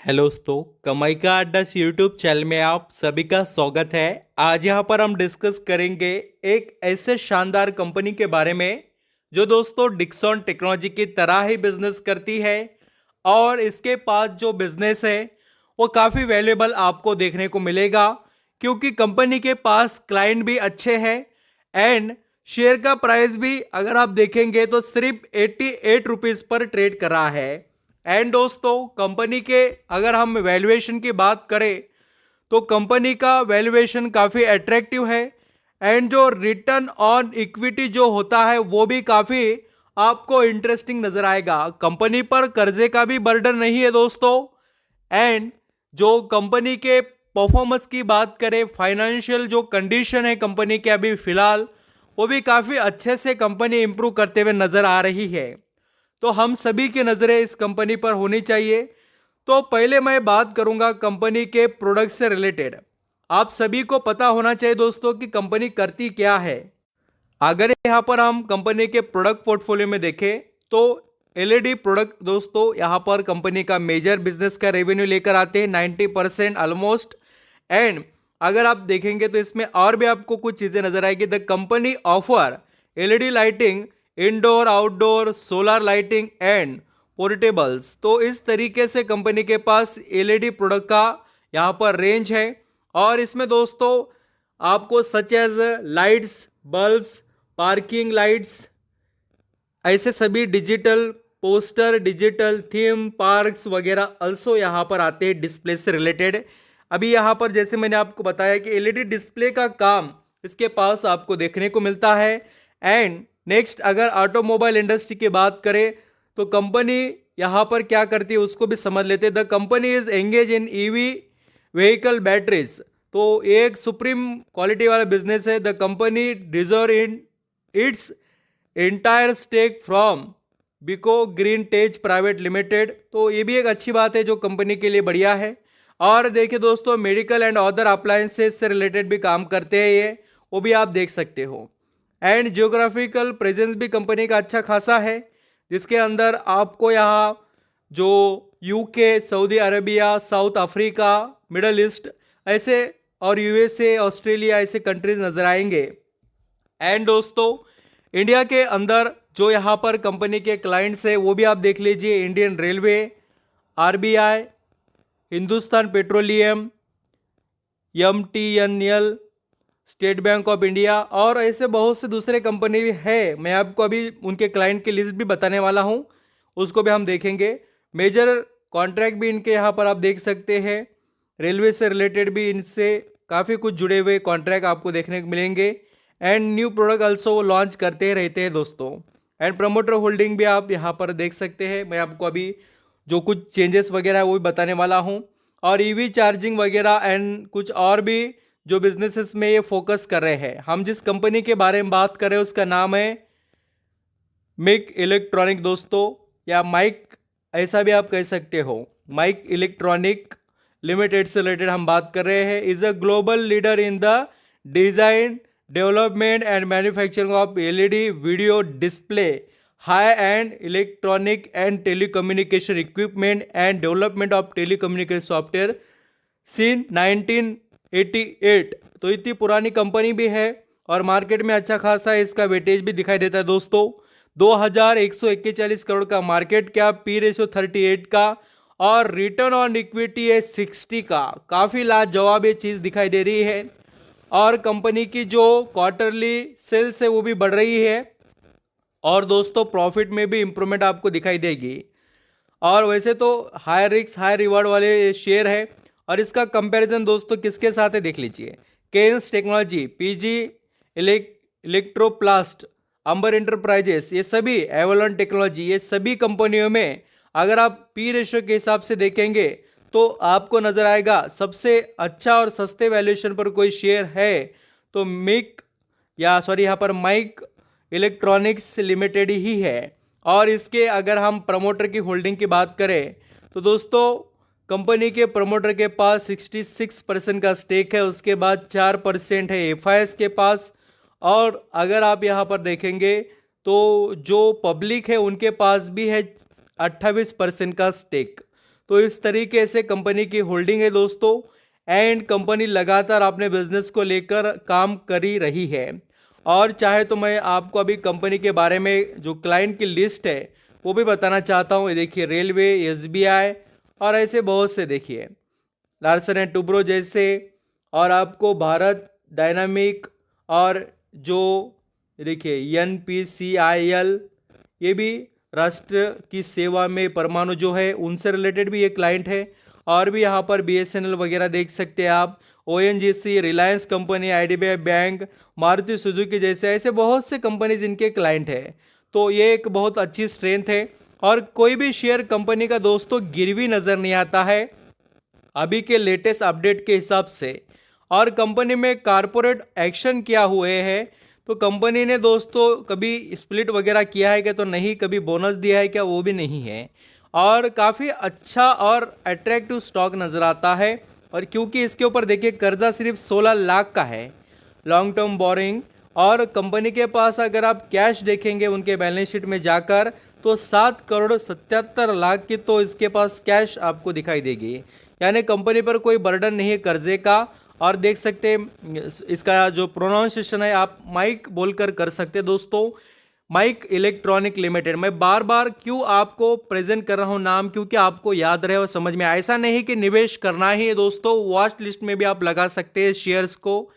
Hello दोस्तों, कमाई का अड्डा यूट्यूब चैनल में आप सभी का स्वागत है। आज यहाँ पर हम डिस्कस करेंगे एक ऐसे शानदार कंपनी के बारे में जो दोस्तों डिक्सन टेक्नोलॉजी की तरह ही बिजनेस करती है और इसके पास जो बिजनेस है वो काफ़ी वैल्यूएबल आपको देखने को मिलेगा, क्योंकि कंपनी के पास क्लाइंट भी अच्छे हैं एंड शेयर का प्राइस भी अगर आप देखेंगे तो सिर्फ 88 रुपीज़ पर ट्रेड कर रहा है। एंड दोस्तों, कंपनी के अगर हम वैल्यूएशन की बात करें तो कंपनी का वैल्यूएशन काफ़ी अट्रैक्टिव है एंड जो रिटर्न ऑन इक्विटी जो होता है वो भी काफ़ी आपको इंटरेस्टिंग नजर आएगा। कंपनी पर कर्जे का भी बर्डन नहीं है दोस्तों। एंड जो कंपनी के परफॉर्मेंस की बात करें, फाइनेंशियल जो कंडीशन है कंपनी के अभी फिलहाल, वो भी काफ़ी अच्छे से कंपनी इंप्रूव करते हुए नजर आ रही है। तो हम सभी की नज़रें इस कंपनी पर होनी चाहिए। तो पहले मैं बात करूंगा कंपनी के प्रोडक्ट से रिलेटेड। आप सभी को पता होना चाहिए दोस्तों कि कंपनी करती क्या है। अगर यहाँ पर हम कंपनी के प्रोडक्ट पोर्टफोलियो में देखें तो एलईडी प्रोडक्ट दोस्तों यहाँ पर कंपनी का मेजर बिजनेस का रेवेन्यू लेकर आते हैं 90% ऑलमोस्ट। एंड अगर आप देखेंगे तो इसमें और भी आपको कुछ चीज़ें नजर आएगी। The company offer LED lighting, indoor outdoor solar lighting and portables. तो इस तरीके से कंपनी के पास एलईडी प्रोडक्ट का यहाँ पर रेंज है। और इसमें दोस्तों आपको such as lights, bulbs, parking lights, ऐसे सभी digital poster, digital theme parks वगैरह अल्सो यहाँ पर आते हैं डिस्प्ले से रिलेटेड। अभी यहाँ पर जैसे मैंने आपको बताया कि एलईडी डिस्प्ले का काम इसके पास आपको देखने को मिलता है। एंड नेक्स्ट अगर ऑटोमोबाइल इंडस्ट्री की बात करें तो कंपनी यहाँ पर क्या करती है उसको भी समझ लेते हैं। The company is engage in EV vehicle batteries. तो एक सुप्रीम क्वालिटी वाला बिजनेस है। The company deserve in its entire stake from बिको ग्रीन टेज प्राइवेट लिमिटेड। तो ये भी एक अच्छी बात है जो कंपनी के लिए बढ़िया है। और देखिए दोस्तों, मेडिकल एंड अदर अप्लायंसेस से रिलेटेड भी काम करते हैं ये, वो भी आप देख सकते हो। एंड जियोग्राफिकल प्रेजेंस भी कंपनी का अच्छा खासा है, जिसके अंदर आपको यहाँ जो UK, Saudi Arabia, south Africa, middle east ऐसे और यूएसए, ऑस्ट्रेलिया ऐसे कंट्रीज नजर आएंगे। एंड दोस्तों, इंडिया के अंदर जो यहाँ पर कंपनी के क्लाइंट्स है वो भी आप देख लीजिए। Indian railway, RBI, Hindustan petroleum, MTNL, state bank of India और ऐसे बहुत से दूसरे कंपनी भी है। मैं आपको अभी उनके क्लाइंट की लिस्ट भी बताने वाला हूँ, उसको भी हम देखेंगे। मेजर कॉन्ट्रैक्ट भी इनके यहाँ पर आप देख सकते हैं। रेलवे से रिलेटेड भी इनसे काफ़ी कुछ जुड़े हुए कॉन्ट्रैक्ट आपको देखने को मिलेंगे। And new product also launch करते रहते हैं दोस्तों। एंड प्रमोटर होल्डिंग भी आप यहाँ पर देख सकते हैं। मैं आपको अभी जो कुछ चेंजेस वगैरह है वो भी बताने वाला हूँ। और ईवी चार्जिंग वगैरह एंड कुछ और भी जो बिजनेसेस में ये फोकस कर रहे हैं। हम जिस कंपनी के बारे में बात कर रहे हैं उसका नाम है मिक इलेक्ट्रॉनिक दोस्तों, या माइक ऐसा भी आप कह सकते हो। माइक इलेक्ट्रॉनिक लिमिटेड से रिलेटेड हम बात कर रहे हैं। Is a global leader in the design, development and manufacturing of LED video display, high end electronic and telecommunication equipment and development of telecommunication software since 1988। तो इतनी पुरानी कंपनी भी है और मार्केट में अच्छा खासा इसका वेटेज भी दिखाई देता है दोस्तों। 2141 करोड़ का मार्केट कैप, पी रेशियो 38 का और रिटर्न ऑन इक्विटी है 60 का। काफ़ी लाजवाब ये चीज़ दिखाई दे रही है। और कंपनी की जो क्वार्टरली सेल्स है वो भी बढ़ रही है और दोस्तों प्रॉफिट में भी इंप्रूवमेंट आपको दिखाई देगी। और वैसे तो हाई रिस्क हाई रिवार्ड वाले शेयर है। और इसका कंपैरिजन दोस्तों किसके साथ है देख लीजिए। केन्स टेक्नोलॉजी, पीजी इलेक्ट्रोप्लास्ट, अंबर इंटरप्राइजेस, ये सभी एवलॉन टेक्नोलॉजी, ये सभी कंपनियों में अगर आप पी रेशियो के हिसाब से देखेंगे तो आपको नजर आएगा सबसे अच्छा और सस्ते वैल्यूएशन पर कोई शेयर है तो मिक या सॉरी यहाँ पर माइक इलेक्ट्रॉनिक्स लिमिटेड ही है। और इसके अगर हम प्रमोटर की होल्डिंग की बात करें तो दोस्तों कंपनी के प्रमोटर के पास 66% का स्टेक है, उसके बाद 4% है एफआईएस के पास। और अगर आप यहाँ पर देखेंगे तो जो पब्लिक है उनके पास भी है 28% का स्टेक। तो इस तरीके से कंपनी की होल्डिंग है दोस्तों, एंड कंपनी लगातार अपने बिजनेस को लेकर काम कर ही रही है। और चाहे तो मैं आपको अभी कंपनी के बारे में जो क्लाइंट की लिस्ट है वो भी बताना चाहता हूँ। ये देखिए, रेलवे, एसबीआई और ऐसे बहुत से, देखिए लार्सन एंड टुब्रो जैसे, और आपको भारत डायनामिक, और जो देखिए NPCIL, ये भी राष्ट्र की सेवा में परमाणु जो है उनसे रिलेटेड भी ये क्लाइंट है। और भी यहाँ पर BSNL वगैरह देख सकते हैं आप, ONGC, Reliance company, IDBI bank, Maruti Suzuki जैसे ऐसे बहुत से कंपनीज इनके क्लाइंट है। तो ये एक बहुत अच्छी स्ट्रेंथ है। और कोई भी शेयर कंपनी का दोस्तों गिरवी नज़र नहीं आता है अभी के लेटेस्ट अपडेट के हिसाब से। और कंपनी में कारपोरेट एक्शन क्या हुए हैं, तो कंपनी ने दोस्तों कभी स्प्लिट वगैरह किया है क्या, तो नहीं। कभी बोनस दिया है क्या, वो भी नहीं है। और काफ़ी अच्छा और अट्रैक्टिव स्टॉक नज़र आता है। और क्योंकि इसके ऊपर देखिए कर्जा सिर्फ 16 लाख का है, लॉन्ग टर्म बोरिंग। और कंपनी के पास अगर आप कैश देखेंगे उनके बैलेंस शीट में जाकर, तो 7,77,00,000 की तो इसके पास कैश आपको दिखाई देगी। यानी कंपनी पर कोई बर्डन नहीं है कर्जे का। और देख सकते हैं इसका जो प्रोनाउंसिएशन है आप माइक बोलकर कर सकते हैं दोस्तों, माइक इलेक्ट्रॉनिक लिमिटेड। मैं बार बार क्यों आपको प्रेजेंट कर रहा हूं नाम, क्योंकि आपको याद रहे और समझ में। ऐसा नहीं कि निवेश करना ही है दोस्तों, वॉच लिस्ट में भी आप लगा सकते हैं शेयर्स को।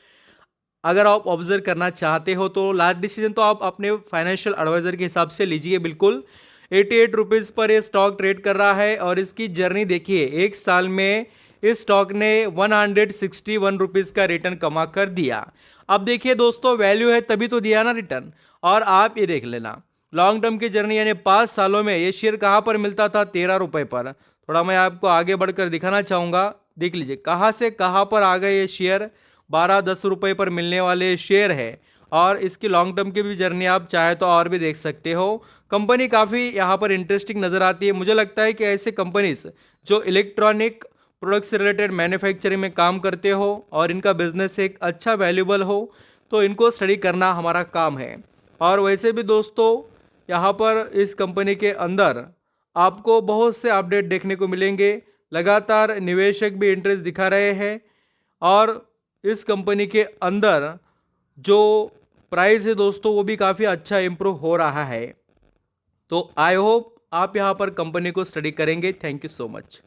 अगर आप ऑब्जर्व करना चाहते हो तो लास्ट डिसीजन तो आप अपने फाइनेंशियल एडवाइजर के हिसाब से लीजिए बिल्कुल। 88 रुपीज़ पर ये स्टॉक ट्रेड कर रहा है। और इसकी जर्नी देखिए, एक साल में इस स्टॉक ने 161 रुपीज़ का रिटर्न कमा कर दिया। अब देखिए दोस्तों, वैल्यू है तभी तो दिया ना रिटर्न। और आप ये देख लेना लॉन्ग टर्म की जर्नी, यानी 5 सालों में ये शेयर कहाँ पर मिलता था, 13 रुपये पर। थोड़ा मैं आपको आगे बढ़कर दिखाना चाहूँगा, देख लीजिए कहाँ से कहाँ पर आ गए ये शेयर। 12-10 रुपये पर मिलने वाले शेयर है। और इसकी लॉन्ग टर्म की भी जर्नी आप चाहे तो और भी देख सकते हो। कंपनी काफ़ी यहाँ पर इंटरेस्टिंग नज़र आती है। मुझे लगता है कि ऐसे कंपनीज जो इलेक्ट्रॉनिक प्रोडक्ट से रिलेटेड मैन्युफैक्चरिंग में काम करते हो और इनका बिजनेस एक अच्छा वैल्यूबल हो, तो इनको स्टडी करना हमारा काम है। और वैसे भी दोस्तों, यहाँ पर इस कंपनी के अंदर आपको बहुत से अपडेट देखने को मिलेंगे। लगातार निवेशक भी इंटरेस्ट दिखा रहे हैं। और इस कंपनी के अंदर जो प्राइस है दोस्तों वो भी काफ़ी अच्छा इम्प्रूव हो रहा है। तो आई होप आप यहाँ पर कंपनी को स्टडी करेंगे। Thank you so much.